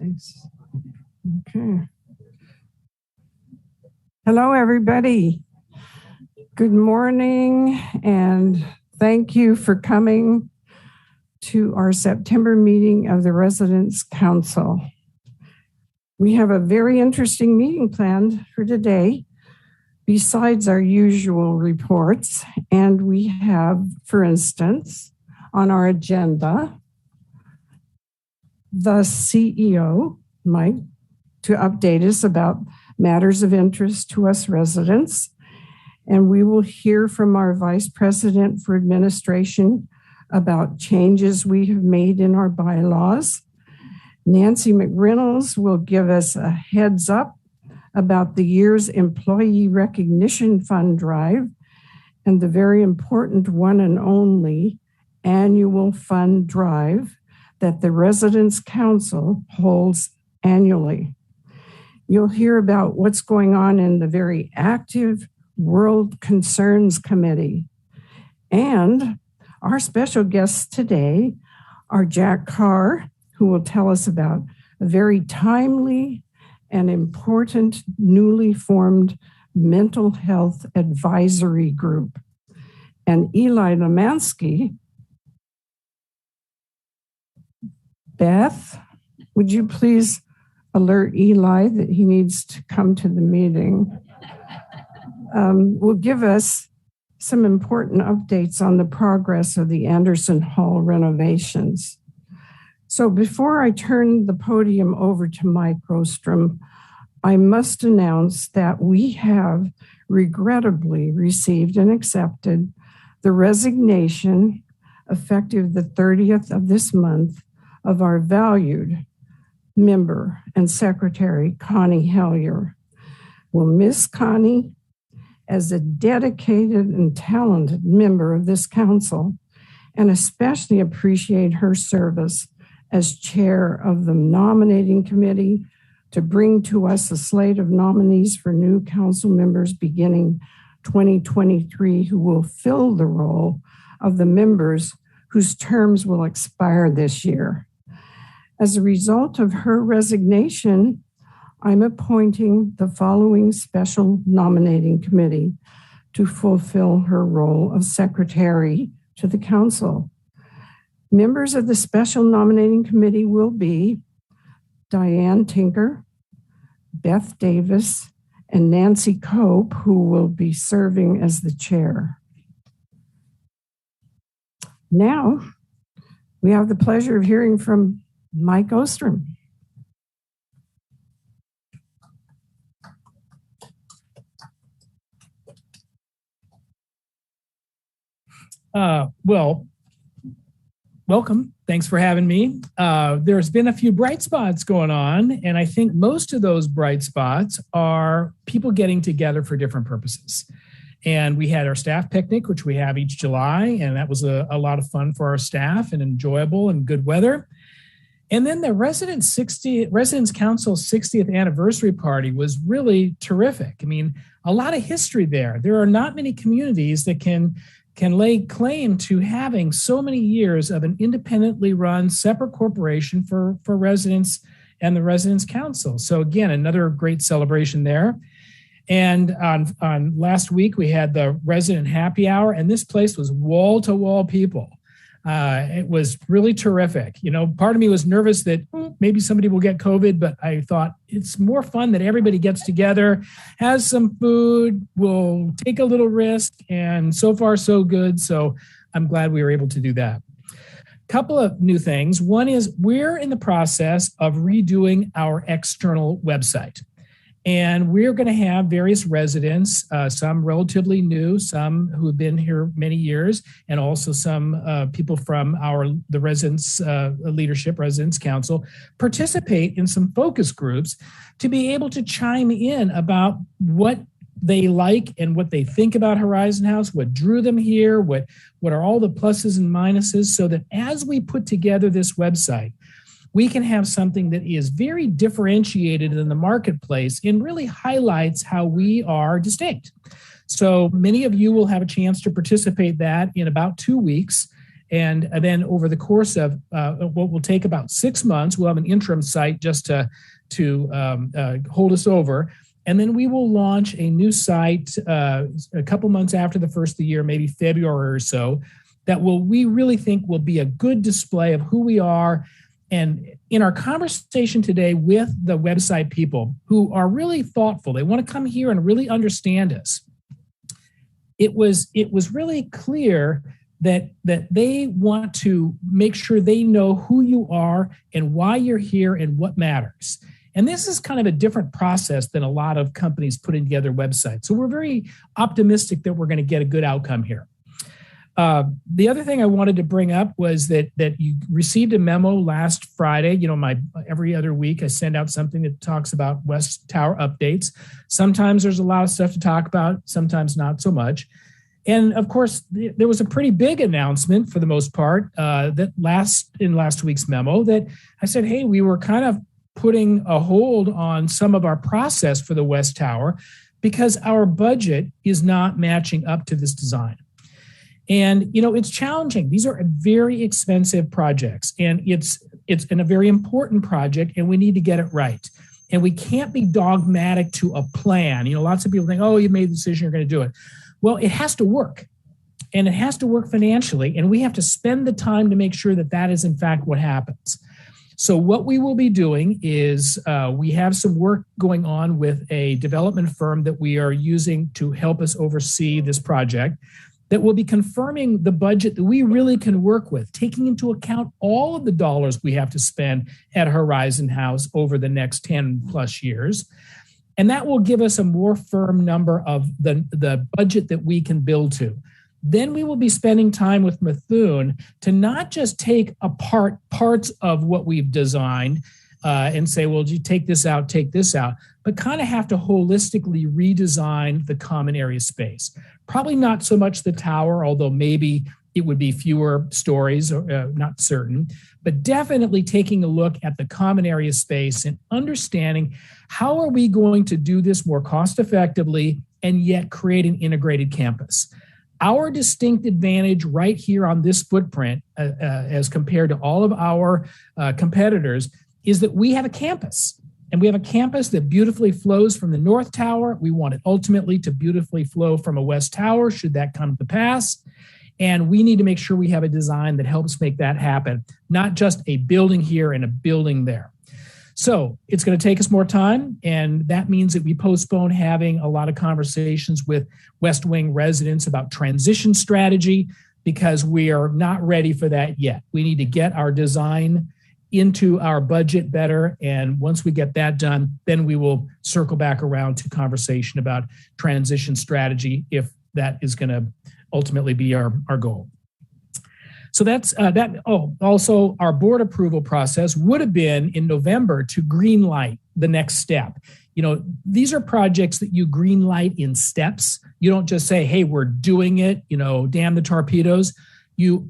Thanks. Okay. Hello, everybody. Good morning, and thank you for coming to our September meeting of the Residents Council. We have a very interesting meeting planned for today, besides our usual reports, and we have, for instance, on our agenda, the CEO, Mike, to update us about matters of interest to us residents. And we will hear from our Vice President for Administration about changes we have made in our bylaws. Nancy McReynolds will give us a heads up about the year's Employee Recognition Fund drive and the very important one and only annual fund drive that the Residents Council holds annually. You'll hear about what's going on in the very active World Concerns Committee. And our special guests today are Jack Carr, who will tell us about a very timely and important newly formed mental health advisory group, and Eli Lemansky. Beth, would you please alert Eli that he needs to come to the meeting? Will give us some important updates on the progress of the Anderson Hall renovations. So before I turn the podium over to Mike Rostrom, I must announce that we have regrettably received and accepted the resignation effective the 30th of this month of our valued member and secretary, Connie Hellier. We'll miss Connie as a dedicated and talented member of this council, and especially appreciate her service as chair of the nominating committee to bring to us a slate of nominees for new council members beginning 2023 who will fill the role of the members whose terms will expire this year. As a result of her resignation, I'm appointing the following special nominating committee to fulfill her role of secretary to the council. Members of the special nominating committee will be Diane Tinker, Beth Davis, and Nancy Cope, who will be serving as the chair. Now, we have the pleasure of hearing from Mike Ostrom. Well, welcome. Thanks for having me. There's been a few bright spots going on, and I think most of those bright spots are people getting together for different purposes. And we had our staff picnic, which we have each July, and that was a lot of fun for our staff and enjoyable and good weather. And then the Residents Council 60th anniversary party was really terrific. I mean, a lot of history there. There are not many communities that can lay claim to having so many years of an independently run separate corporation for residents and the Residents Council. So again, another great celebration there. And on last week, we had the resident happy hour, and this place was wall to wall people. It was really terrific. You know, part of me was nervous that maybe somebody will get COVID, but I thought it's more fun that everybody gets together, has some food, will take a little risk, and so far so good. So I'm glad we were able to do that. Couple of new things. One is we're in the process of redoing our external website. And we're going to have various residents, some relatively new, some who have been here many years, and also some people from the Residents Leadership, Residents Council, participate in some focus groups to be able to chime in about what they like and what they think about Horizon House, what drew them here, what are all the pluses and minuses, so that as we put together this website, we can have something that is very differentiated in the marketplace and really highlights how we are distinct. So many of you will have a chance to participate that in about 2 weeks. And then over the course of what will take about 6 months, we'll have an interim site just to hold us over. And then we will launch a new site a couple months after the first of the year, maybe February or so, that we really think will be a good display of who we are. And in our conversation today with the website people who are really thoughtful, they want to come here and really understand us. It was really clear that they want to make sure they know who you are and why you're here and what matters. And this is kind of a different process than a lot of companies putting together websites. So we're very optimistic that we're going to get a good outcome here. The other thing I wanted to bring up was that you received a memo last Friday. You know, every other week I send out something that talks about West Tower updates. Sometimes there's a lot of stuff to talk about, sometimes not so much. And of course, there was a pretty big announcement for the most part in last week's memo that I said, hey, we were kind of putting a hold on some of our process for the West Tower because our budget is not matching up to this design. And, you know, it's challenging. These are very expensive projects, and it's a very important project, and we need to get it right. And we can't be dogmatic to a plan. You know, lots of people think, oh, you made the decision, you're going to do it. Well, it has to work, and it has to work financially, and we have to spend the time to make sure that that is, in fact, what happens. So what we will be doing is we have some work going on with a development firm that we are using to help us oversee this project that will be confirming the budget that we really can work with, taking into account all of the dollars we have to spend at Horizon House over the next 10 plus years. And that will give us a more firm number of the budget that we can build to. Then we will be spending time with Methuen to not just take apart parts of what we've designed and say, well, you take this out, but kind of have to holistically redesign the common area space. Probably not so much the tower, although maybe it would be fewer stories, not certain, but definitely taking a look at the common area space and understanding how are we going to do this more cost effectively and yet create an integrated campus. Our distinct advantage right here on this footprint, as compared to all of our competitors, is that we have a campus. And we have a campus that beautifully flows from the North Tower. We want it ultimately to beautifully flow from a West Tower, should that come to pass. And we need to make sure we have a design that helps make that happen, not just a building here and a building there. So it's going to take us more time, and that means that we postpone having a lot of conversations with West Wing residents about transition strategy because we are not ready for that yet. We need to get our design into our budget better, and once we get that done, then we will circle back around to conversation about transition strategy if that is going to ultimately be our goal. So that's that. Oh, also our board approval process would have been in November to green light the next step. You know, these are projects that you green light in steps. You don't just say, hey, we're doing it, you know, damn the torpedoes. You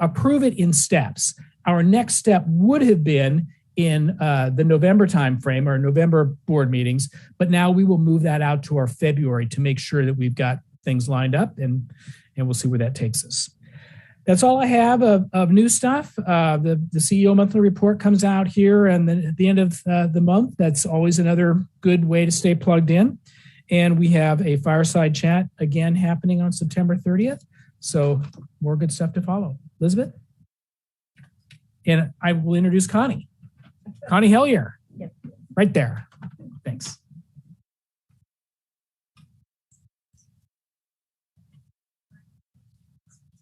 approve it in steps. Our next step would have been in the November timeframe or November board meetings, but now we will move that out to our February to make sure that we've got things lined up, and we'll see where that takes us. That's all I have of new stuff. The CEO monthly report comes out here, and then at the end of the month, that's always another good way to stay plugged in. And we have a fireside chat again happening on September 30th. So more good stuff to follow. Elizabeth? And I will introduce Connie. Connie Hellier, yep. Right there. Thanks.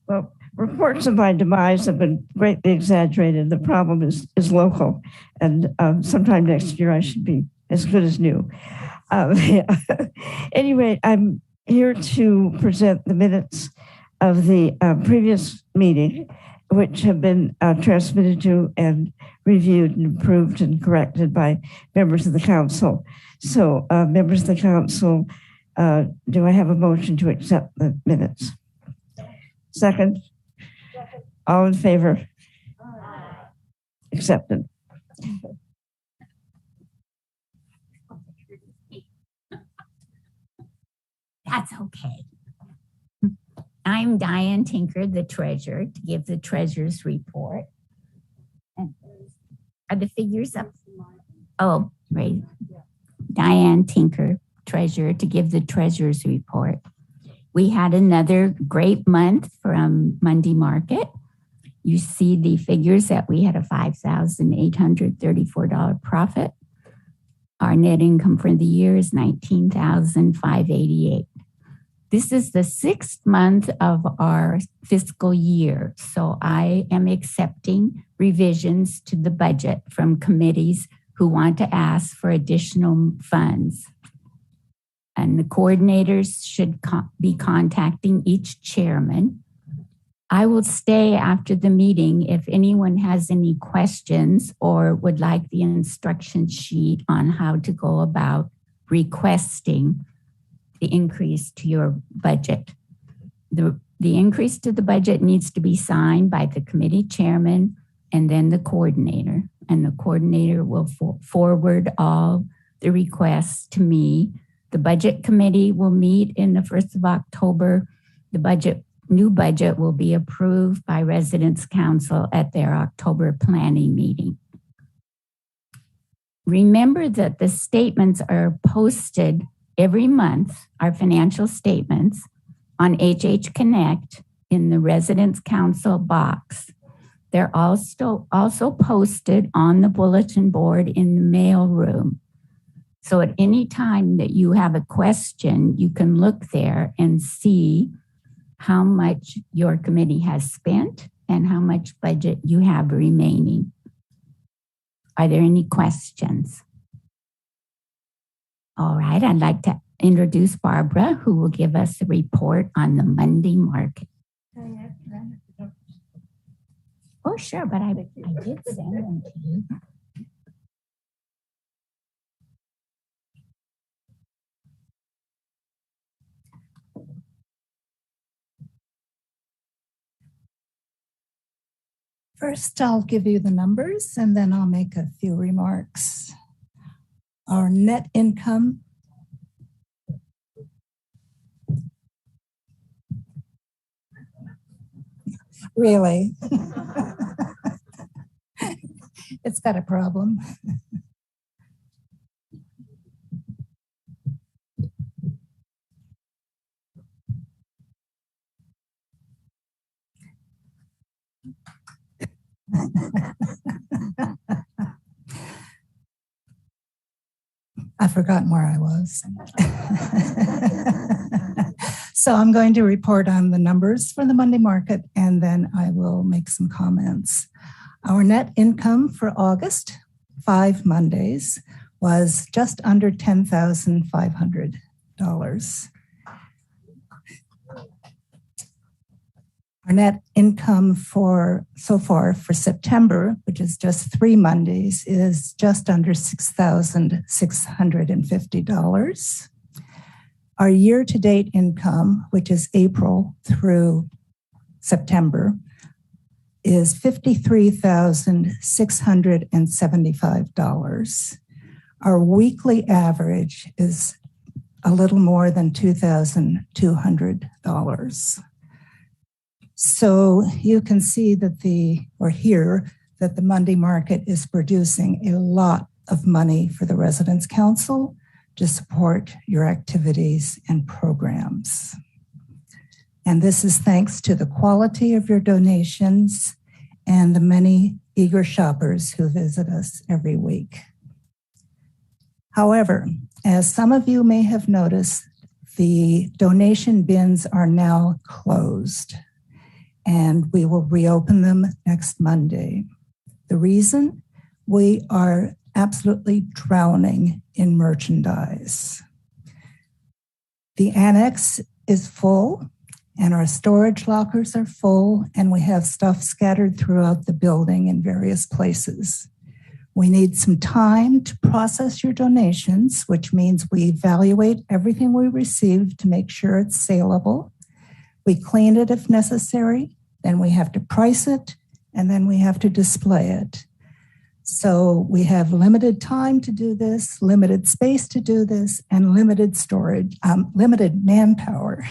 Well, reports of my demise have been greatly exaggerated. The problem is local, and sometime next year I should be as good as new. Anyway, I'm here to present the minutes of the previous meeting, which have been transmitted to and reviewed and approved and corrected by members of the council. So members of the council, do I have a motion to accept the minutes? Second? All in favor? Accepted. That's okay. I'm Diane Tinker, the treasurer, to give the treasurer's report. Are the figures up? Oh, right. Diane Tinker, treasurer, to give the treasurer's report. We had another great month from Monday Market. You see the figures that we had a $5,834 profit. Our net income for the year is $19,588. This is the 6th month of our fiscal year, so I am accepting revisions to the budget from committees who want to ask for additional funds. And the coordinators should be contacting each chairman. I will stay after the meeting if anyone has any questions or would like the instruction sheet on how to go about requesting the increase to your budget. The increase to the budget needs to be signed by the committee chairman and then the coordinator. And the coordinator will forward all the requests to me. The budget committee will meet in the 1st of October. The new budget will be approved by Residents' Council at their October planning meeting. Remember that the statements are posted every month, our financial statements, on HH Connect in the Residents' Council box. They're also posted on the bulletin board in the mail room. So at any time that you have a question, you can look there and see how much your committee has spent and how much budget you have remaining. Are there any questions? All right, I'd like to introduce Barbara, who will give us a report on the Monday market. Oh, sure, but I did send them to you. First, I'll give you the numbers and then I'll make a few remarks. Our net income really, it's got a problem. I've forgotten where I was. So I'm going to report on the numbers for the Monday market, and then I will make some comments. Our net income for August, 5 Mondays, was just under $10,500. Our net income so far for September, which is just 3 Mondays, is just under $6,650. Our year-to-date income, which is April through September, is $53,675. Our weekly average is a little more than $2,200. So you can see that hear that the Monday market is producing a lot of money for the Residents' Council to support your activities and programs. And this is thanks to the quality of your donations and the many eager shoppers who visit us every week. However, as some of you may have noticed, the donation bins are now closed, and we will reopen them next Monday. The reason? We are absolutely drowning in merchandise. The annex is full, and our storage lockers are full, and we have stuff scattered throughout the building in various places. We need some time to process your donations, which means we evaluate everything we receive to make sure it's saleable. We clean it if necessary, then we have to price it, and then we have to display it. So we have limited time to do this, limited space to do this, and limited storage, limited manpower.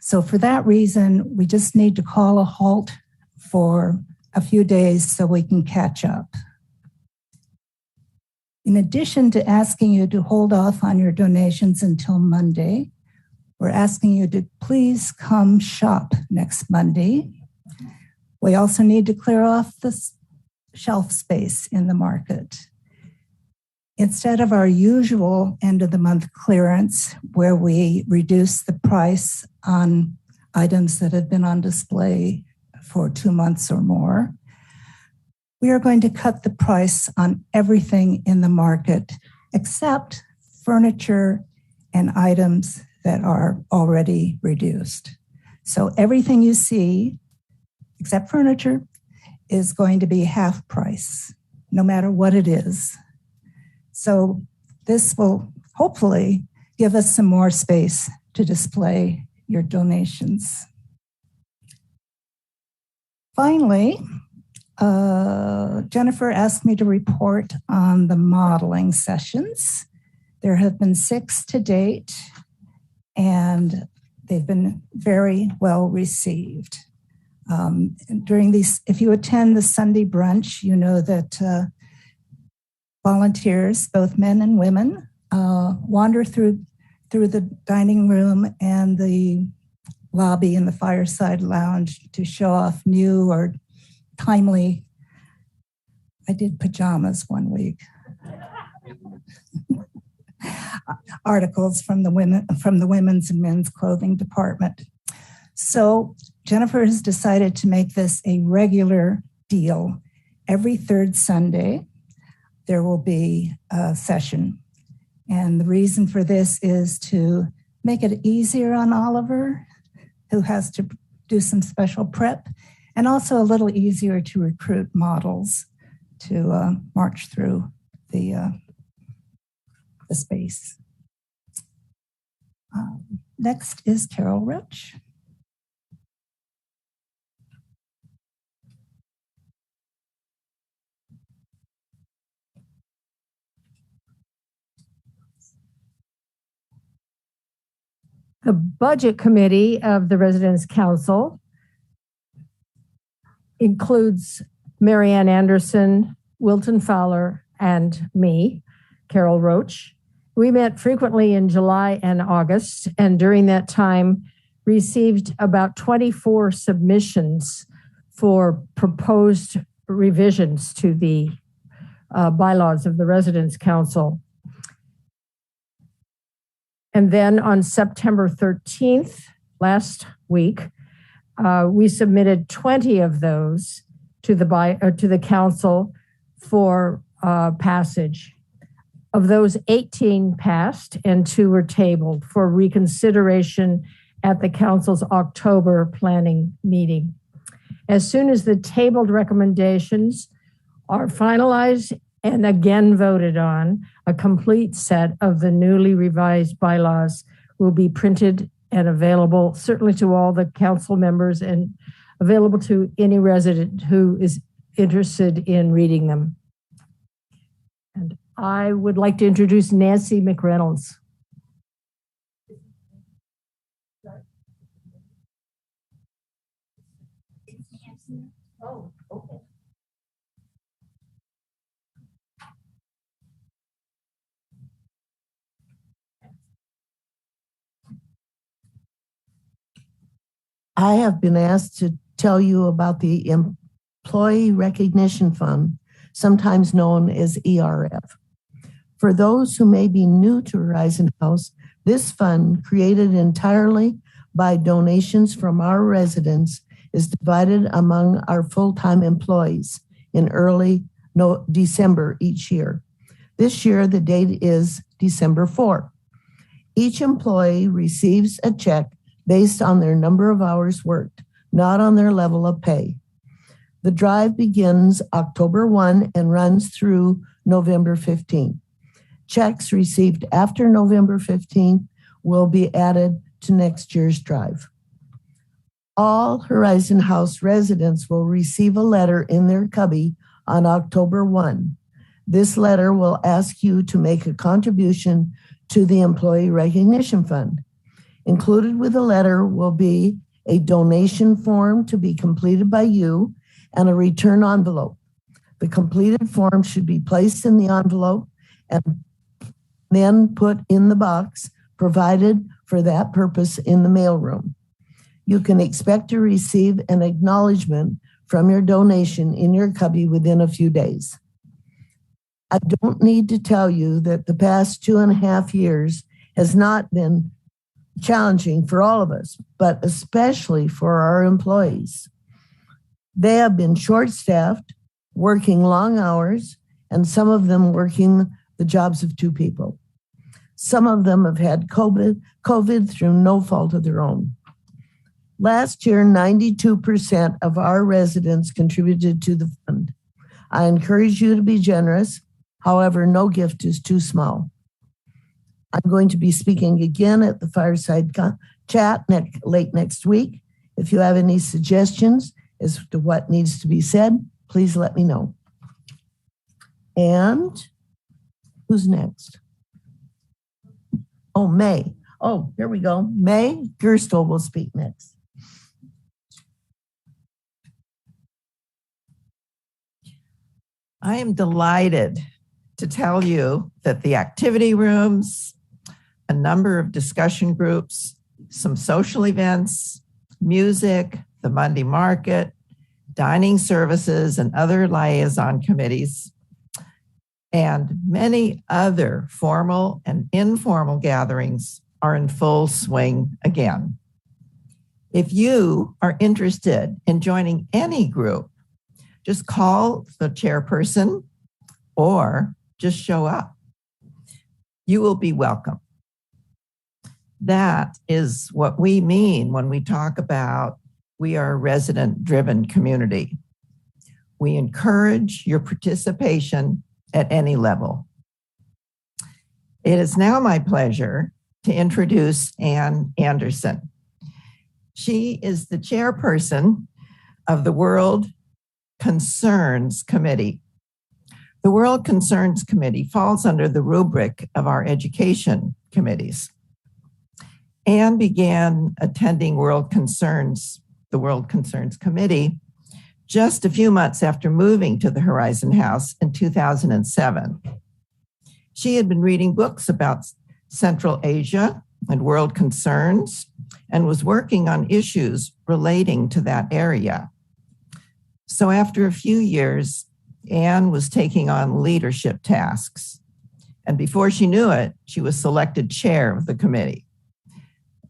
So for that reason, we just need to call a halt for a few days so we can catch up. In addition to asking you to hold off on your donations until Monday, we're asking you to please come shop next Monday. We also need to clear off the shelf space in the market. Instead of our usual end of the month clearance, where we reduce the price on items that have been on display for 2 months or more, we are going to cut the price on everything in the market except furniture and items that are already reduced. So everything you see, except furniture, is going to be half price, no matter what it is. So this will hopefully give us some more space to display your donations. Finally, Jennifer asked me to report on the modeling sessions. There have been 6 to date, and they've been very well received. During these, if you attend the Sunday brunch, you know that volunteers, both men and women, wander through the dining room and the lobby in the Fireside Lounge to show off new or timely. I did pajamas one week. Articles from the women's and men's clothing department. So Jennifer has decided to make this a regular deal. Every third Sunday, there will be a session. And the reason for this is to make it easier on Oliver, who has to do some special prep, and also a little easier to recruit models to march through the space. Next is Carol Roach. The Budget Committee of the Residence Council includes Marianne Anderson, Wilton Fowler, and me, Carol Roach. We met frequently in July and August, and during that time received about 24 submissions for proposed revisions to the bylaws of the Residence Council. And then on September 13th, last week, we submitted 20 of those to the council for passage. Of those, 18 passed and 2 were tabled for reconsideration at the council's October planning meeting. As soon as the tabled recommendations are finalized and again voted on, a complete set of the newly revised bylaws will be printed and available certainly to all the council members and available to any resident who is interested in reading them. And I would like to introduce Nancy McReynolds. Oh, okay. I have been asked to tell you about the Employee Recognition Fund, sometimes known as ERF. For those who may be new to Horizon House, this fund, created entirely by donations from our residents, is divided among our full-time employees in early December each year. This year, the date is December 4. Each employee receives a check based on their number of hours worked, not on their level of pay. The drive begins October 1 and runs through November 15. Checks received after November 15 will be added to next year's drive. All Horizon House residents will receive a letter in their cubby on October 1. This letter will ask you to make a contribution to the Employee Recognition Fund. Included with the letter will be a donation form to be completed by you and a return envelope. The completed form should be placed in the envelope and then put in the box provided for that purpose in the mailroom. You can expect to receive an acknowledgement from your donation in your cubby within a few days. I don't need to tell you that the past 2.5 years has not been challenging for all of us, but especially for our employees. They have been short-staffed, working long hours, and some of them working the jobs of 2 people. Some of them have had COVID through no fault of their own. Last year, 92% of our residents contributed to the fund. I encourage you to be generous. However, no gift is too small. I'm going to be speaking again at the Fireside Chat late next week. If you have any suggestions as to what needs to be said, please let me know. And who's next? Oh, May. Oh, here we go. May Gerstel will speak next. I am delighted to tell you that the activity rooms, a number of discussion groups, some social events, music, the Monday market, dining services, and other liaison committees, and many other formal and informal gatherings are in full swing again. If you are interested in joining any group, just call the chairperson or just show up. You will be welcome. That is what we mean when we talk about we are a resident-driven community. We encourage your participation at any level. It is now my pleasure to introduce Ann Anderson. She is the chairperson of the World Concerns Committee. The World Concerns Committee falls under the rubric of our education committees. Anne began attending the World Concerns Committee just a few months after moving to the Horizon House in 2007. She had been reading books about Central Asia and world concerns and was working on issues relating to that area. So after a few years, Anne was taking on leadership tasks. And before she knew it, she was selected chair of the committee.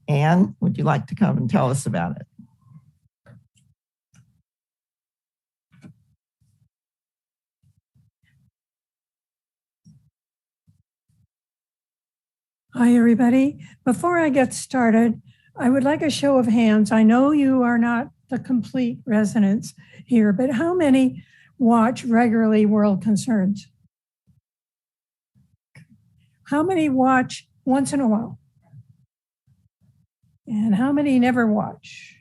Anne, would you like to come and tell us about it? Hi, everybody. Before I get started, I would like a show of hands. I know you are not the complete residents here, but how many watch regularly World Concerns? How many watch once in a while? And how many never watch?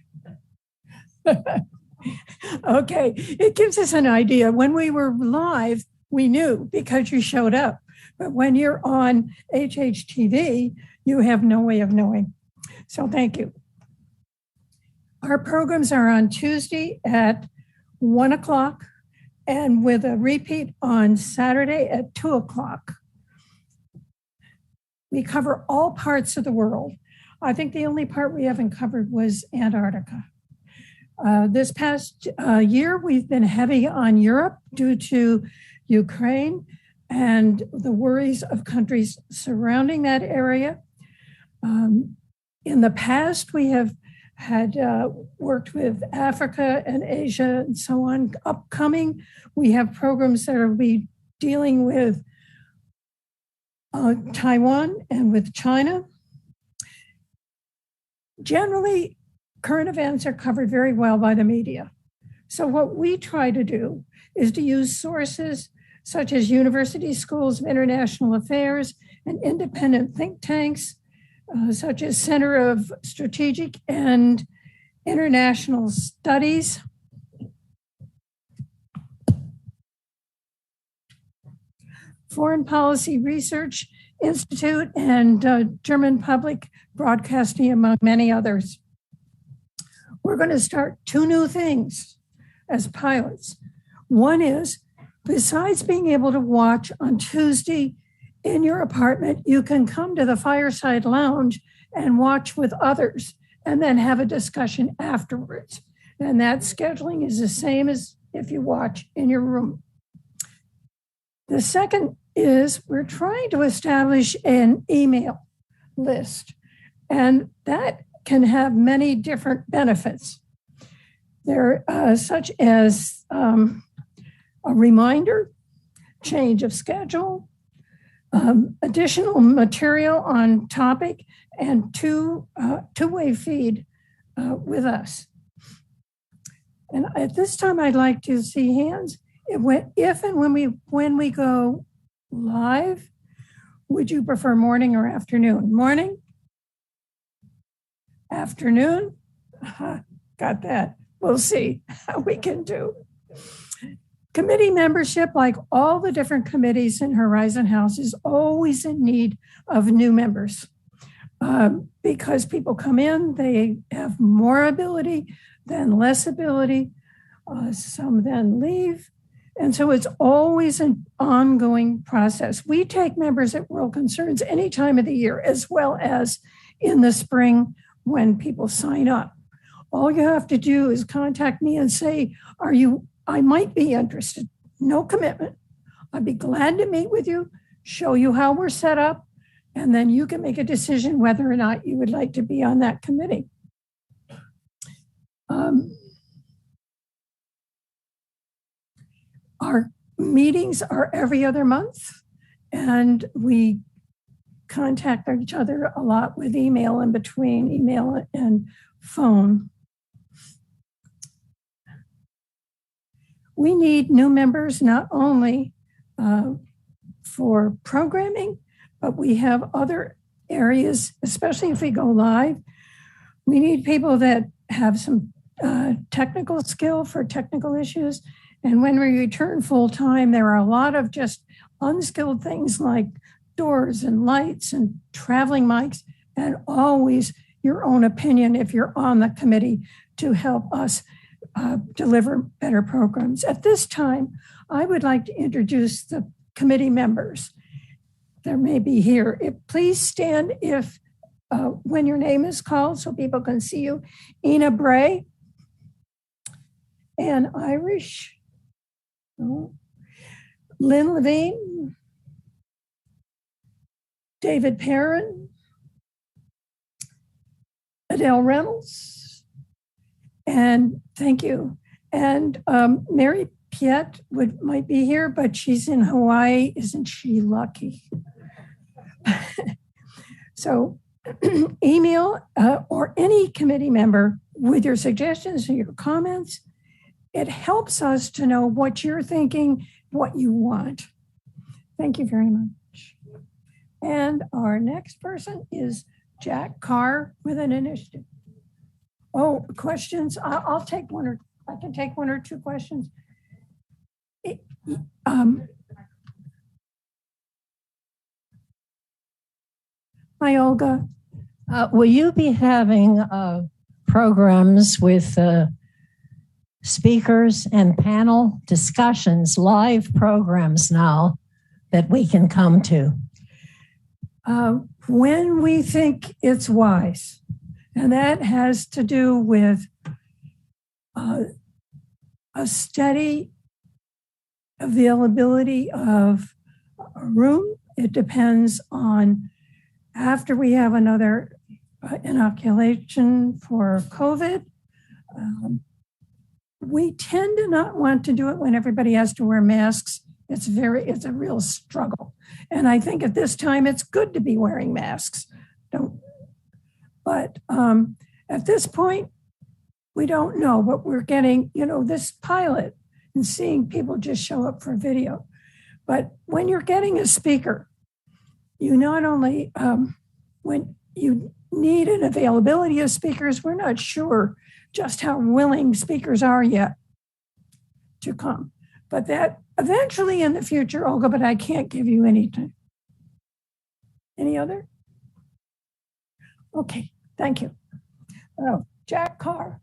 Okay, it gives us an idea. When we were live, we knew because you showed up. But when you're on HHTV, you have no way of knowing. So thank you. Our programs are on Tuesday at 1 o'clock and with a repeat on Saturday at 2 o'clock. We cover all parts of the world. I think the only part we haven't covered was Antarctica. This past year, we've been heavy on Europe due to Ukraine and the worries of countries surrounding that area. In the past, we have had worked with Africa and Asia and so on. Upcoming, we have programs that will be dealing with Taiwan and with China. Generally, current events are covered very well by the media. So what we try to do is to use sources such as University Schools of International Affairs and independent think tanks, such as Center of Strategic and International Studies. Foreign policy research Institute and German Public Broadcasting, among many others. We're going to start 2 new things as pilots. One is, besides being able to watch on Tuesday in your apartment, you can come to the Fireside Lounge and watch with others and then have a discussion afterwards. And that scheduling is the same as if you watch in your room. The second is we're trying to establish an email list, and that can have many different benefits. There such as a reminder, change of schedule, additional material on topic, and two-way feed with us. And at this time, I'd like to see hands. If and when we go live, would you prefer morning or afternoon? Morning? Afternoon? Got that. We'll see how we can do. Committee membership, like all the different committees in Horizon House, is always in need of new members because people come in, they have more ability, then less ability. Some then leave. And so it's always an ongoing process. We take members at World Concerns any time of the year, as well as in the spring when people sign up. All you have to do is contact me and say, I might be interested. No commitment. I'd be glad to meet with you, show you how we're set up, and then you can make a decision whether or not you would like to be on that committee. Our meetings are every other month, and we contact each other a lot with email in between, email and phone. We need new members not only for programming, but we have other areas, especially if we go live. We need people that have some technical skill for technical issues. And when we return full time, there are a lot of just unskilled things like doors and lights and traveling mics, and always your own opinion if you're on the committee to help us deliver better programs. At this time, I would like to introduce the committee members. There may be here. Please stand if when your name is called so people can see you. Ina Bray, Ann Irish, Lynn Levine, David Perrin, Adele Reynolds, and thank you. And Mary Piet might be here, but she's in Hawaii. Isn't she lucky? So email or any committee member with your suggestions and your comments. It helps us to know what you're thinking, what you want. Thank you very much. And our next person is Jack Carr with an initiative. Oh, questions? I'll take one, or I can take one or two questions. Hi, Olga. Will you be having programs with speakers and panel discussions, live programs now that we can come to? When we think it's wise. And that has to do with a steady availability of a room. It depends on after we have another inoculation for COVID. We tend to not want to do it when everybody has to wear masks. It's a real struggle. And I think at this time, it's good to be wearing masks. But at this point, we don't know, but we're getting, this pilot and seeing people just show up for video. But when you're getting a speaker, you not only, when you need an availability of speakers, we're not sure just how willing speakers are yet to come. But that eventually in the future, Olga, but I can't give you any time. Any other? Okay, thank you. Jack Carr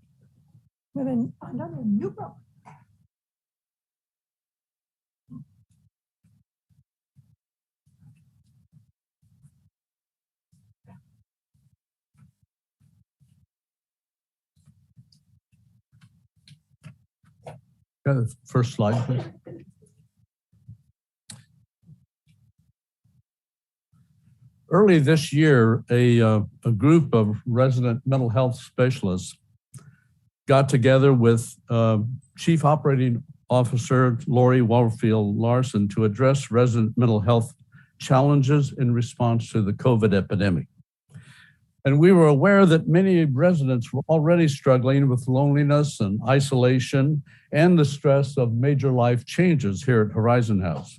with another new book. The first slide, please. Early this year, a group of resident mental health specialists got together with Chief Operating Officer Lori Warfield Larson to address resident mental health challenges in response to the COVID epidemic. And we were aware that many residents were already struggling with loneliness and isolation and the stress of major life changes here at Horizon House.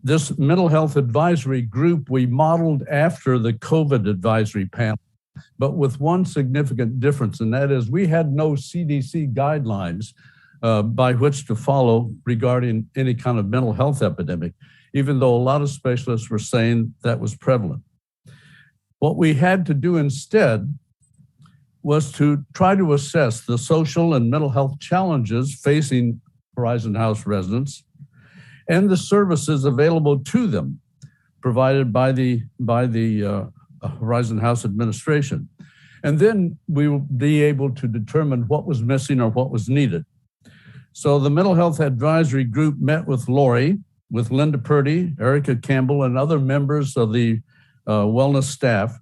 This mental health advisory group we modeled after the COVID advisory panel, but with one significant difference, and that is we had no CDC guidelines by which to follow regarding any kind of mental health epidemic, even though a lot of specialists were saying that was prevalent. What we had to do instead was to try to assess the social and mental health challenges facing Horizon House residents and the services available to them provided by the Horizon House administration. And then we will be able to determine what was missing or what was needed. So the Mental Health Advisory Group met with Lori, with Linda Purdy, Erica Campbell, and other members of the wellness staff,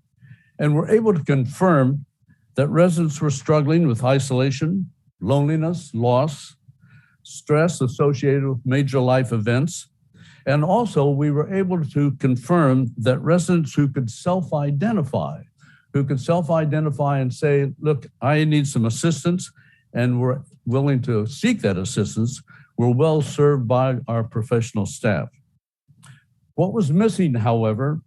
and were able to confirm that residents were struggling with isolation, loneliness, loss, stress associated with major life events. And also we were able to confirm that residents who could self-identify and say, look, I need some assistance, and were willing to seek that assistance, were well served by our professional staff. What was missing, however,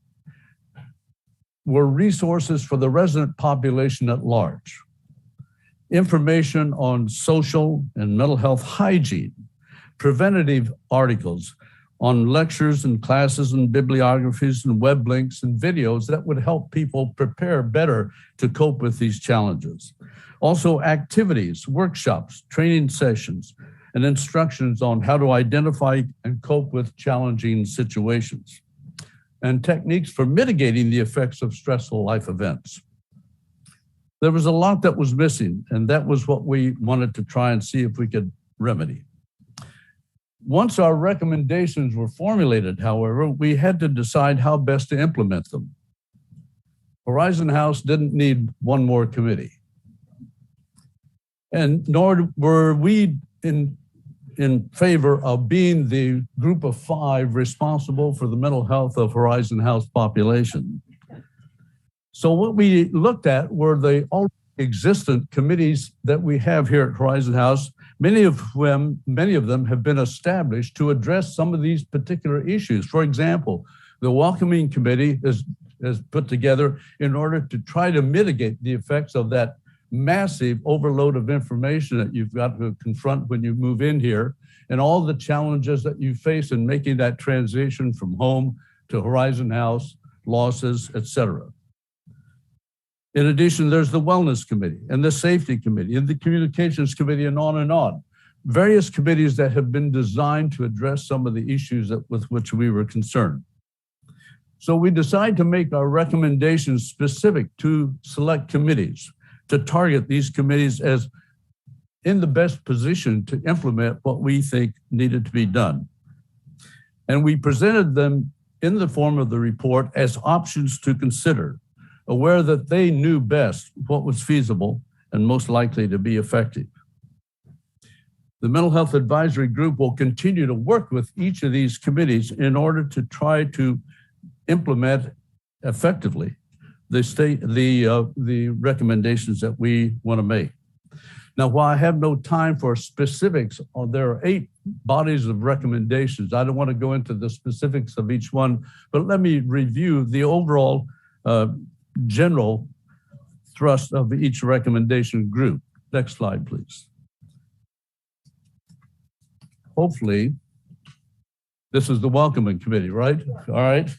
were resources for the resident population at large. Information on social and mental health hygiene, preventative articles on lectures and classes and bibliographies and web links and videos that would help people prepare better to cope with these challenges. Also activities, workshops, training sessions, and instructions on how to identify and cope with challenging situations, and techniques for mitigating the effects of stressful life events. There was a lot that was missing, and that was what we wanted to try and see if we could remedy. Once our recommendations were formulated, however, we had to decide how best to implement them. Horizon House didn't need one more committee, and nor were we in favor of being the group of 5 responsible for the mental health of Horizon House population. So what we looked at were the already existent committees that we have here at Horizon House, many of them have been established to address some of these particular issues. For example, the Welcoming Committee is put together in order to try to mitigate the effects of that massive overload of information that you've got to confront when you move in here, and all the challenges that you face in making that transition from home to Horizon House, losses, etc. In addition, there's the Wellness Committee and the Safety Committee and the Communications Committee, and on and on. Various committees that have been designed to address some of the issues with which we were concerned. So we decided to make our recommendations specific to select committees, to target these committees as in the best position to implement what we think needed to be done. And we presented them in the form of the report as options to consider, aware that they knew best what was feasible and most likely to be effective. The Mental Health Advisory Group will continue to work with each of these committees in order to try to implement effectively the recommendations that we want to make. Now, while I have no time for specifics, there are 8 bodies of recommendations. I don't want to go into the specifics of each one, but let me review the overall general thrust of each recommendation group. Next slide, please. Hopefully, this is the Welcoming Committee, right? All right.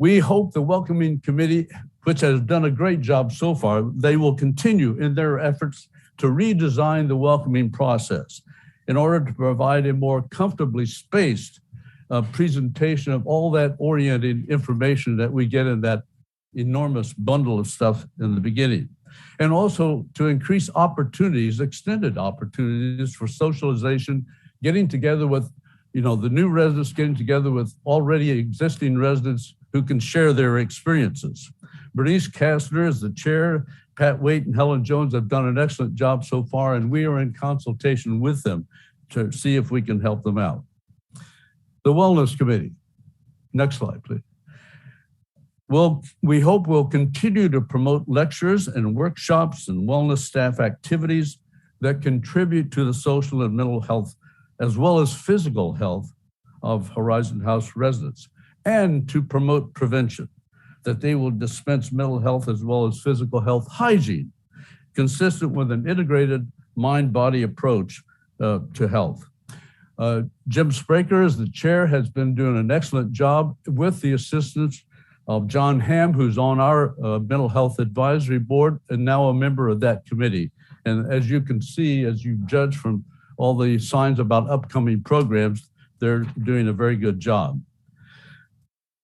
We hope the Welcoming Committee, which has done a great job so far, they will continue in their efforts to redesign the welcoming process in order to provide a more comfortably spaced presentation of all that oriented information that we get in that enormous bundle of stuff in the beginning. And also to increase opportunities, extended opportunities for socialization, getting together with, the new residents, getting together with already existing residents who can share their experiences. Bernice Kastner is the chair. Pat Waite and Helen Jones have done an excellent job so far, and we are in consultation with them to see if we can help them out. The Wellness Committee. Next slide, please. Well, we hope we'll continue to promote lectures and workshops and wellness staff activities that contribute to the social and mental health, as well as physical health of Horizon House residents, and to promote prevention, that they will dispense mental health as well as physical health hygiene, consistent with an integrated mind-body approach to health. Jim Spraker, as the chair, has been doing an excellent job with the assistance of John Hamm, who's on our Mental Health Advisory Board and now a member of that committee. And as you can see, as you judge from all the signs about upcoming programs, they're doing a very good job.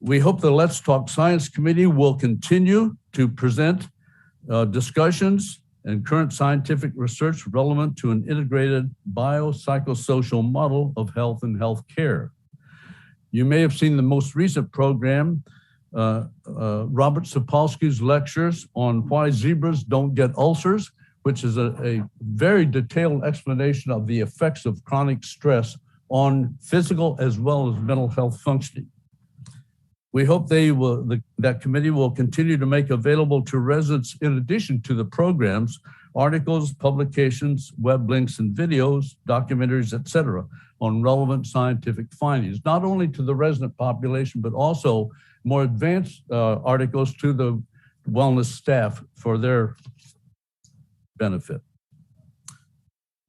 We hope the Let's Talk Science Committee will continue to present discussions and current scientific research relevant to an integrated biopsychosocial model of health and health care. You may have seen the most recent program, Robert Sapolsky's lectures on why zebras don't get ulcers, which is a very detailed explanation of the effects of chronic stress on physical as well as mental health functioning. We hope that committee will continue to make available to residents, in addition to the programs, articles, publications, web links and videos, documentaries, etc., on relevant scientific findings, not only to the resident population, but also more advanced articles to the wellness staff for their benefit.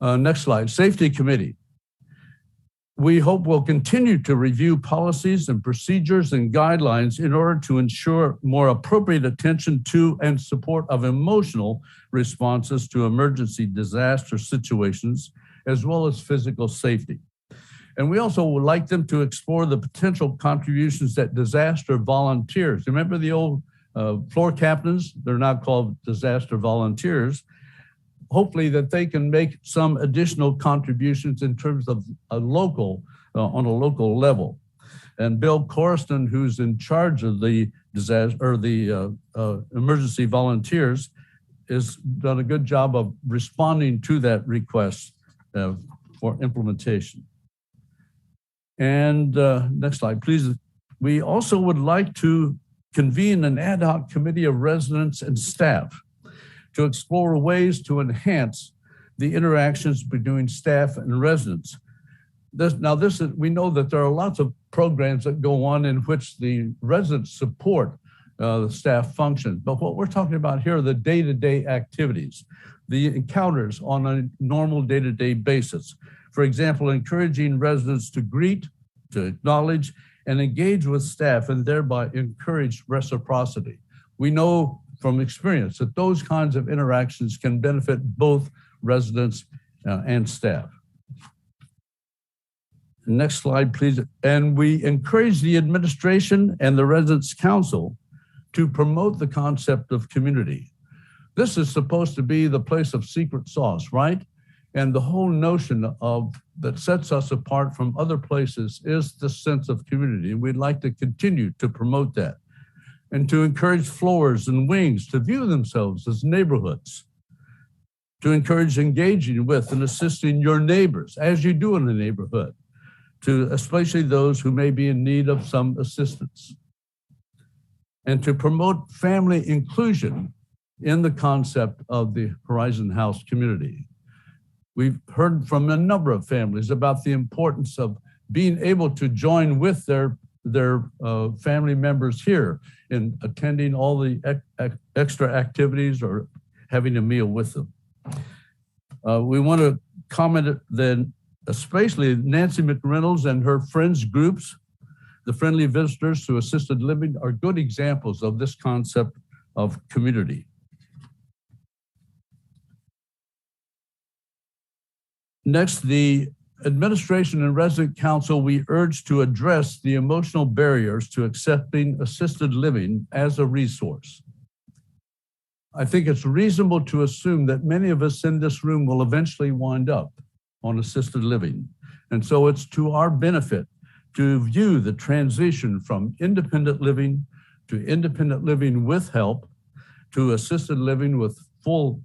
Next slide, Safety Committee. We hope we'll continue to review policies and procedures and guidelines in order to ensure more appropriate attention to and support of emotional responses to emergency disaster situations, as well as physical safety. And we also would like them to explore the potential contributions that disaster volunteers, remember the old floor captains? They're now called disaster volunteers. Hopefully that they can make some additional contributions in terms of on a local level. And Bill Corriston, who's in charge of the emergency volunteers, has done a good job of responding to that request for implementation. And next slide, please. We also would like to convene an ad hoc committee of residents and staff to explore ways to enhance the interactions between staff and residents. We know that there are lots of programs that go on in which the residents support the staff function, but what we're talking about here are the day-to-day activities, the encounters on a normal day-to-day basis. For example, encouraging residents to greet, to acknowledge, and engage with staff, and thereby encourage reciprocity. We know from experience that those kinds of interactions can benefit both residents and staff. Next slide, please. And we encourage the administration and the Residents' Council to promote the concept of community. This is supposed to be the place of secret sauce, right? And the whole notion that sets us apart from other places is the sense of community. And we'd like to continue to promote that, and to encourage floors and wings to view themselves as neighborhoods, to encourage engaging with and assisting your neighbors as you do in the neighborhood, to especially those who may be in need of some assistance, and to promote family inclusion in the concept of the Horizon House community. We've heard from a number of families about the importance of being able to join with their family members here in attending all the extra activities or having a meal with them. We want to comment then, especially Nancy McReynolds and her friends groups the friendly visitors to assisted living are good examples of this concept of community. Next, the administration and resident council, we urge to address the emotional barriers to accepting assisted living as a resource. I think it's reasonable to assume that many of us in this room will eventually wind up on assisted living. And so it's to our benefit to view the transition from independent living to independent living with help to assisted living with full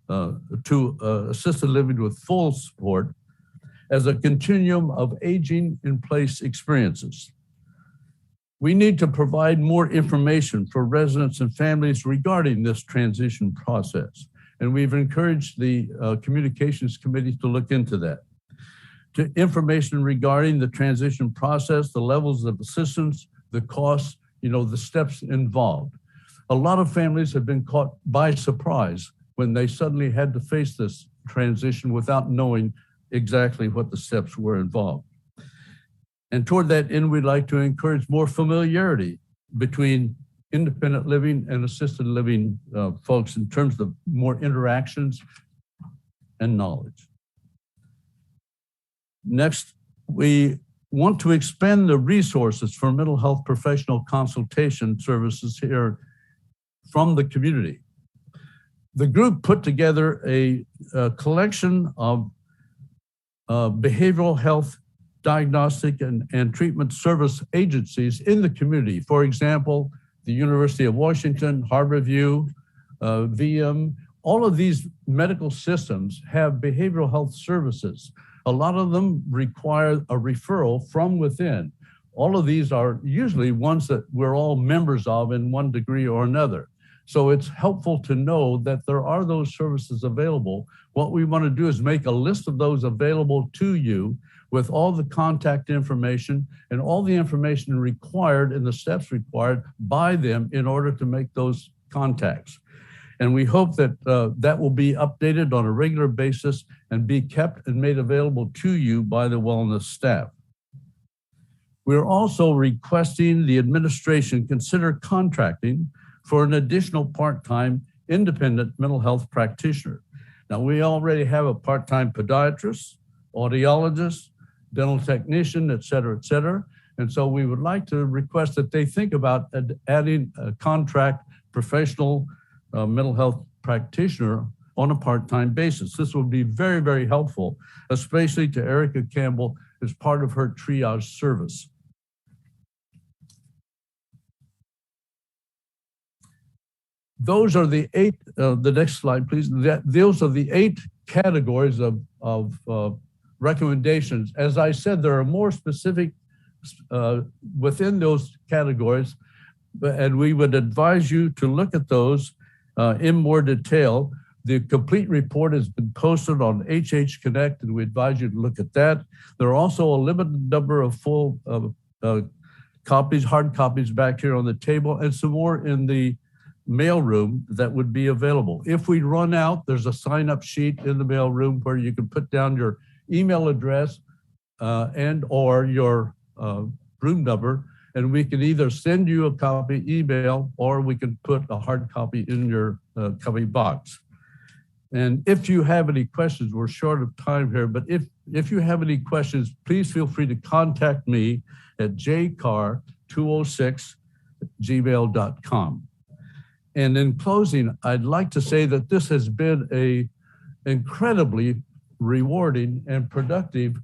assisted living with full support as a continuum of aging in place experiences. We need to provide more information for residents and families regarding this transition process. And we've encouraged the communications committee to look into that. To information regarding the transition process, the levels of assistance, the costs, the steps involved. A lot of families have been caught by surprise when they suddenly had to face this transition without knowing exactly what the steps were involved. And toward that end, we'd like to encourage more familiarity between independent living and assisted living folks in terms of more interactions and knowledge. Next, we want to expand the resources for mental health professional consultation services here from the community. The group put together a collection of behavioral health diagnostic and treatment service agencies in the community. For example, the University of Washington, Harborview, VM, all of these medical systems have behavioral health services. A lot of them require a referral from within. All of these are usually ones that we're all members of in one degree or another. So it's helpful to know that there are those services available. What we want to do is make a list of those available to you with all the contact information and all the information required and the steps required by them in order to make those contacts. And we hope that that will be updated on a regular basis and be kept and made available to you by the wellness staff. We're also requesting the administration consider contracting for an additional part-time independent mental health practitioner. Now, we already have a part-time podiatrist, audiologist, dental technician, et cetera, et cetera. And so we would like to request that they think about adding a contract professional mental health practitioner on a part-time basis. This will be very, very helpful, especially to Erica Campbell as part of her triage service. Those are the 8, the next slide, please. Those are the 8 categories of recommendations. As I said, there are more specific within those categories, and we would advise you to look at those in more detail. The complete report has been posted on HH Connect, and we advise you to look at that. There are also a limited number of full copies, hard copies back here on the table, and some more in the mail room that would be available. If we run out, there's a sign-up sheet in the mail room where you can put down your email address and or your room number, and we can either send you a copy email or we can put a hard copy in your copy box. And if you have any questions, we're short of time here, but if you have any questions, please feel free to contact me at jcar206@gmail.com. And in closing, I'd like to say that this has been an incredibly rewarding and productive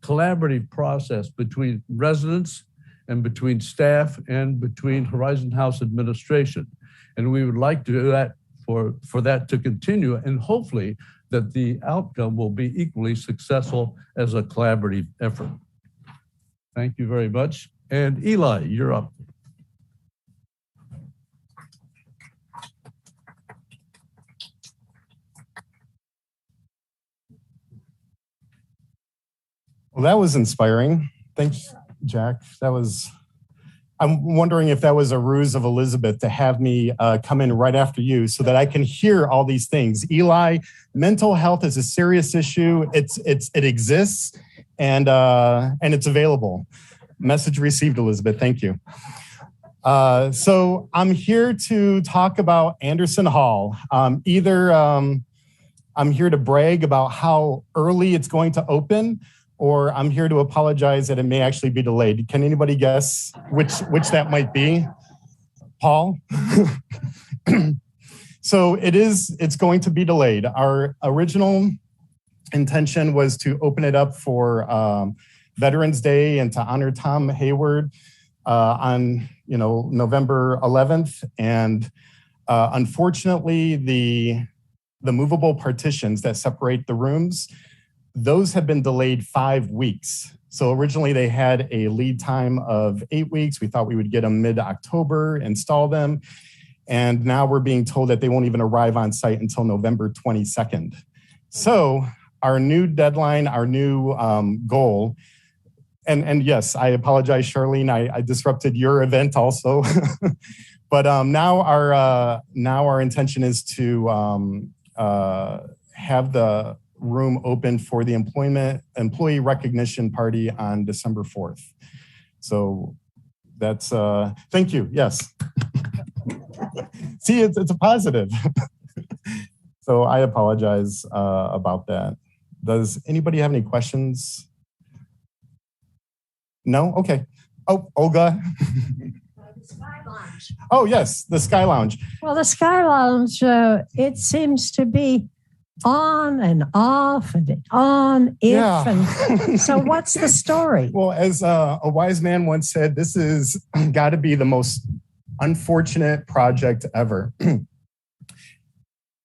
collaborative process between residents and between staff and between Horizon House administration. And we would like to do that for that to continue, and hopefully that the outcome will be equally successful as a collaborative effort. Thank you very much. And Eli, you're up. Well, that was inspiring. Thanks, Jack. I'm wondering if that was a ruse of Elizabeth to have me come in right after you so that I can hear all these things. Eli, mental health is a serious issue. It exists and it's available. Message received, Elizabeth. Thank you. So I'm here to talk about Anderson Hall. I'm here to brag about how early it's going to open, or I'm here to apologize that it may actually be delayed. Can anybody guess which that might be? Paul? So it's going to be delayed. Our original intention was to open it up for Veterans Day and to honor Tom Hayward on November 11th. And unfortunately, the movable partitions that separate the rooms, those have been delayed 5 weeks. So originally they had a lead time of 8 weeks. We thought we would get them mid-October, install them. And now we're being told that they won't even arrive on site until November 22nd. So our new deadline, our new goal, and yes, I apologize, Charlene, I disrupted your event also. But now our intention is to have the room open for the employee recognition party on December 4th. So that's, thank you, yes. See, it's a positive. So I apologize about that. Does anybody have any questions? No? Okay. Oh, Olga. The Sky Lounge. Oh, yes, the Sky Lounge. Well, the Sky Lounge, it seems to be on and off and on, if. Yeah. And so what's the story? Well, as a wise man once said, this is got to be the most unfortunate project ever.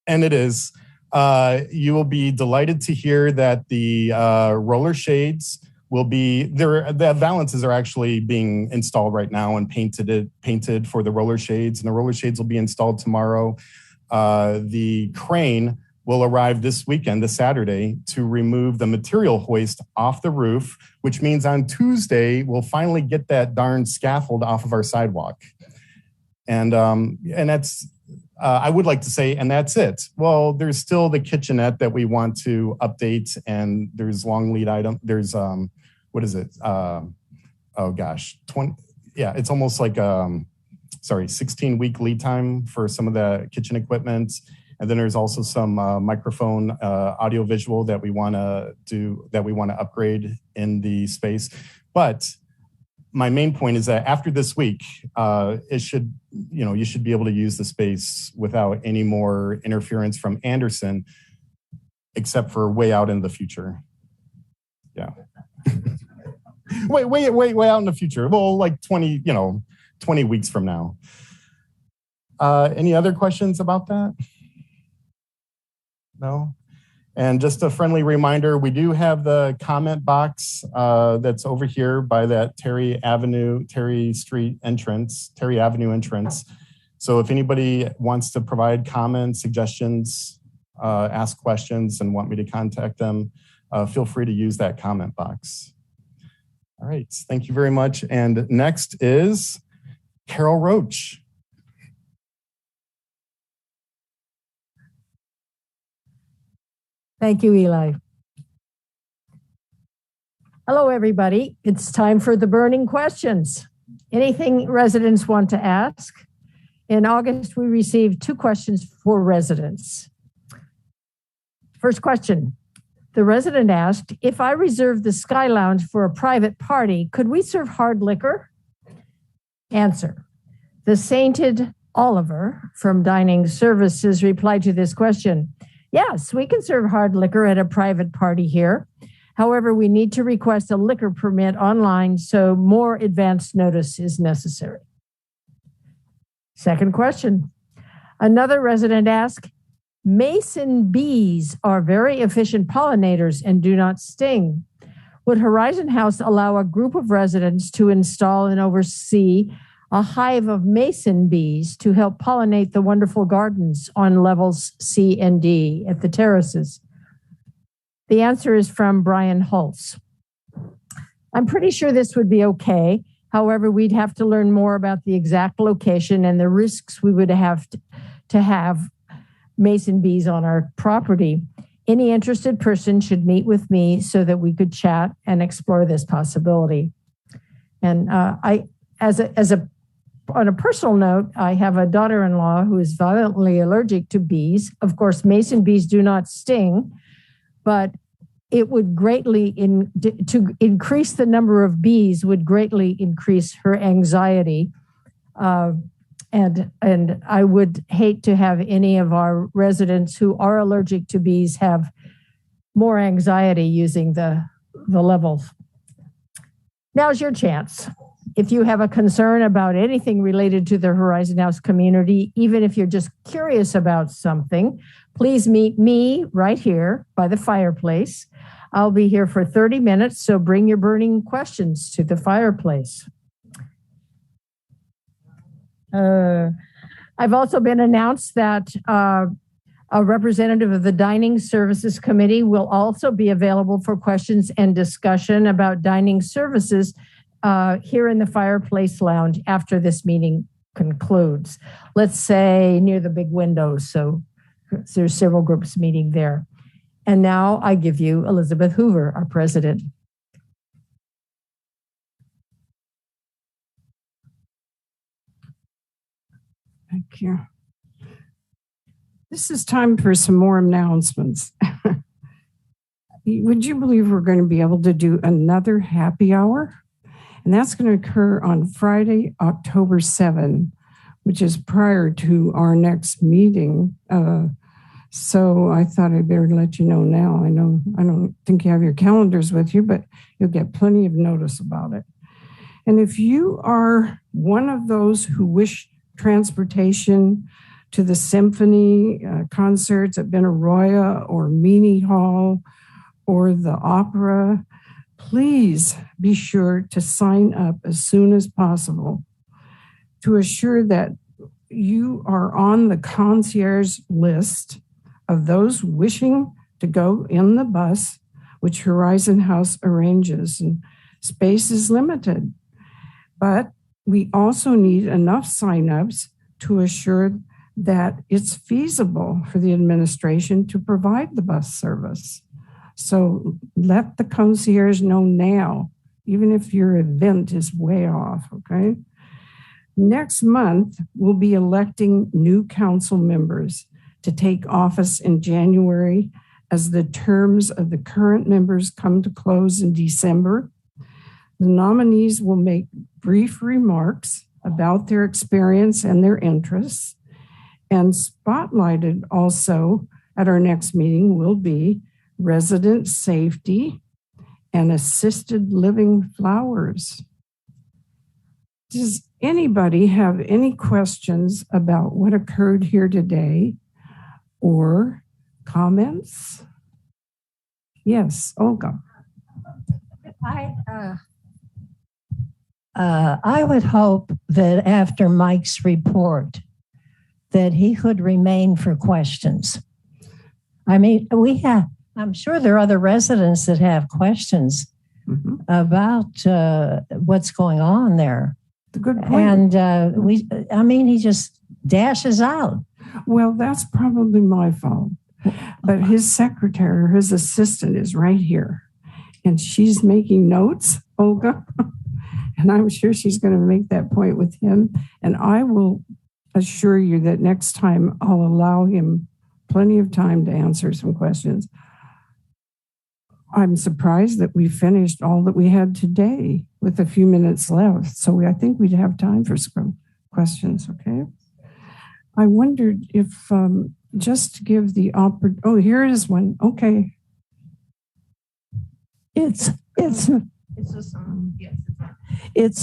And it is. You will be delighted to hear that the roller shades will be there. The valances are actually being installed right now and painted for the roller shades, and the roller shades will be installed tomorrow. The crane will arrive this weekend, this Saturday, to remove the material hoist off the roof, which means on Tuesday we'll finally get that darn scaffold off of our sidewalk. And that's. I would like to say, and that's it. Well, there's still the kitchenette that we want to update, and there's long lead item. There's what is it? Oh gosh, 20. Yeah, it's almost like 16-week lead time for some of the kitchen equipment, and then there's also some microphone, audio visual that we want to do, that we want to upgrade in the space. But my main point is that after this week, you should be able to use the space without any more interference from Anderson, except for way out in the future. Yeah. way out in the future. Well, like 20 weeks from now. Any other questions about that? No? And just a friendly reminder, we do have the comment box that's over here by that Terry Avenue entrance. So if anybody wants to provide comments, suggestions, ask questions, and want me to contact them, feel free to use that comment box. All right, thank you very much. And next is Carol Roach. Thank you, Eli. Hello, everybody. It's time for the burning questions. Anything residents want to ask? In August, we received 2 questions for residents. First question. The resident asked, if I reserve the Sky Lounge for a private party, could we serve hard liquor? Answer. The Sainted Oliver from Dining Services replied to this question. Yes, we can serve hard liquor at a private party here. However, we need to request a liquor permit online, so more advanced notice is necessary. Second question. Another resident asked, Mason bees are very efficient pollinators and do not sting. Would Horizon House allow a group of residents to install and oversee a hive of mason bees to help pollinate the wonderful gardens on levels C and D at the terraces? The answer is from Brian Holtz. I'm pretty sure this would be okay. However, we'd have to learn more about the exact location and the risks we would have to have mason bees on our property. Any interested person should meet with me so that we could chat and explore this possibility. And on a personal note, I have a daughter-in-law who is violently allergic to bees. Of course, mason bees do not sting, but it would greatly to increase the number of bees would greatly increase her anxiety. And I would hate to have any of our residents who are allergic to bees have more anxiety using the levels. Now's your chance. If you have a concern about anything related to the Horizon House community, even if you're just curious about something, please meet me right here by the fireplace. I'll be here for 30 minutes, so bring your burning questions to the fireplace. I've also been announced that a representative of the Dining Services Committee will also be available for questions and discussion about dining services here in the Fireplace Lounge after this meeting concludes. Let's say near the big windows, so there's several groups meeting there. And now I give you Elizabeth Hoover, our president. Thank you. This is time for some more announcements. Would you believe we're going to be able to do another happy hour? And that's going to occur on Friday, October 7, which is prior to our next meeting. So I thought I'd better let you know now. I don't think you have your calendars with you, but you'll get plenty of notice about it. And if you are one of those who wish transportation to the symphony concerts at Benaroya or Meany Hall or the opera, please be sure to sign up as soon as possible to assure that you are on the concierge list of those wishing to go in the bus, which Horizon House arranges, and space is limited. But we also need enough signups to assure that it's feasible for the administration to provide the bus service. So let the concierge know now, even if your event is way off, okay? Next month, we'll be electing new council members to take office in January as the terms of the current members come to close in December. The nominees will make brief remarks about their experience and their interests. And spotlighted also at our next meeting will be resident safety and assisted living flowers. Does anybody have any questions about what occurred here today or comments? Yes, Olga. I would hope that after Mike's report, that he could remain for questions. I mean, I'm sure there are other residents that have questions about what's going on there. Good point. And he just dashes out. Well, that's probably my fault. But his secretary, his assistant is right here. And she's making notes, Olga. And I'm sure she's going to make that point with him. And I will assure you that next time I'll allow him plenty of time to answer some questions. I'm surprised that we finished all that we had today with a few minutes left. So I think we'd have time for some questions, okay? I wondered if just to give the here is one. Okay. It's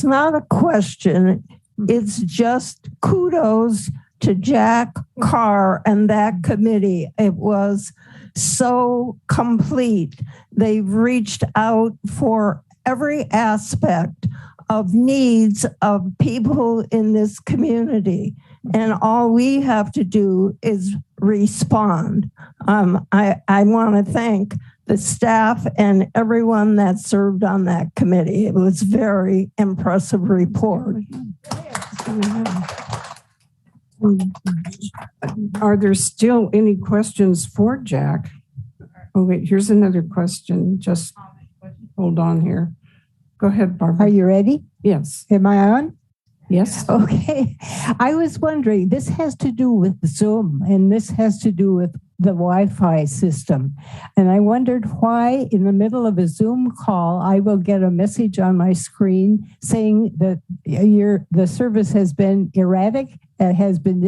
not a question. It's just kudos to Jack Carr and that committee. It was so complete. They've reached out for every aspect of needs of people in this community. And all we have to do is respond. I want to thank the staff and everyone that served on that committee. It was a very impressive report. Are there still any questions for Jack? Oh, wait, here's another question. Just hold on here. Go ahead, Barbara. Are you ready? Yes. Am I on? Yes. Okay. I was wondering, this has to do with Zoom and this has to do with the Wi-Fi system. And I wondered why in the middle of a Zoom call, I will get a message on my screen saying that the service has been erratic, has been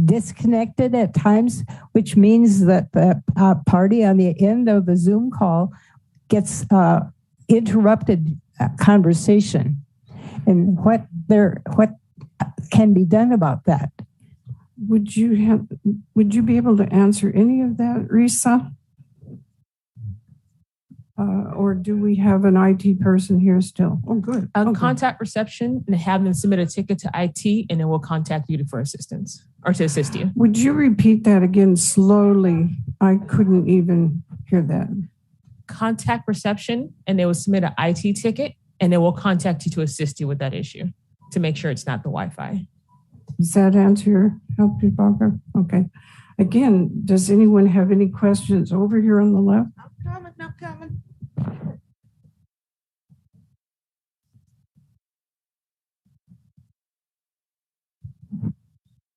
disconnected at times, which means that the party on the end of the Zoom call gets interrupted conversation. And what can be done about that? Would you be able to answer any of that, Risa? Or do we have an IT person here still? Oh, good. Okay. Contact reception and have them submit a ticket to IT, and then we'll contact you for assistance or to assist you. Would you repeat that again slowly? I couldn't even hear that. Contact reception, and they will submit an IT ticket, and then we'll contact you to assist you with that issue to make sure it's not the Wi-Fi. Does that help you, Barbara? Okay. Again, does anyone have any questions over here on the left? I'm coming.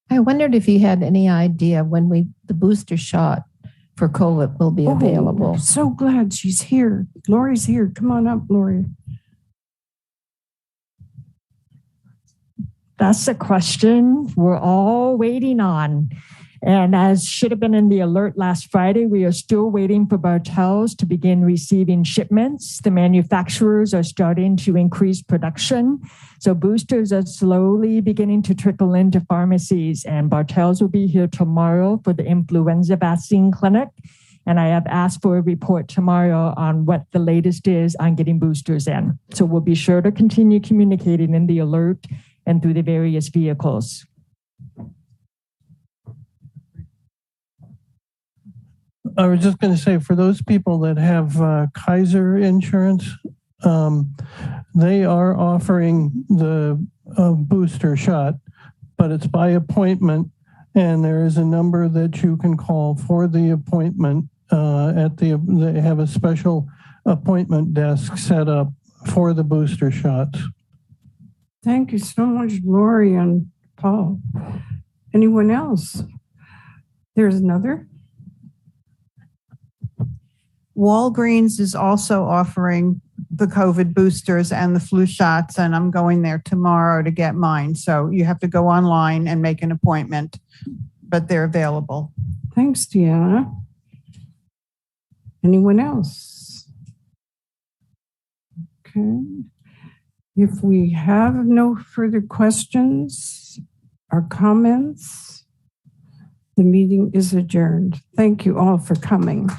I wondered if you had any idea when the booster shot for COVID will be available. I'm so glad she's here. Lori's here. Come on up, Lori. That's a question we're all waiting on. And as should have been in the alert last Friday, we are still waiting for Bartels to begin receiving shipments. The manufacturers are starting to increase production. So boosters are slowly beginning to trickle into pharmacies. And Bartels will be here tomorrow for the influenza vaccine clinic. And I have asked for a report tomorrow on what the latest is on getting boosters in. So we'll be sure to continue communicating in the alert and through the various vehicles. I was just going to say, for those people that have Kaiser insurance, they are offering the booster shot, but it's by appointment, and there is a number that you can call for the appointment. They have a special appointment desk set up for the booster shots. Thank you so much, Lori and Paul. Anyone else? There's another. Walgreens is also offering the COVID boosters and the flu shots, and I'm going there tomorrow to get mine. So you have to go online and make an appointment, but they're available. Thanks, Deanna. Anyone else? Okay. If we have no further questions or comments, the meeting is adjourned. Thank you all for coming.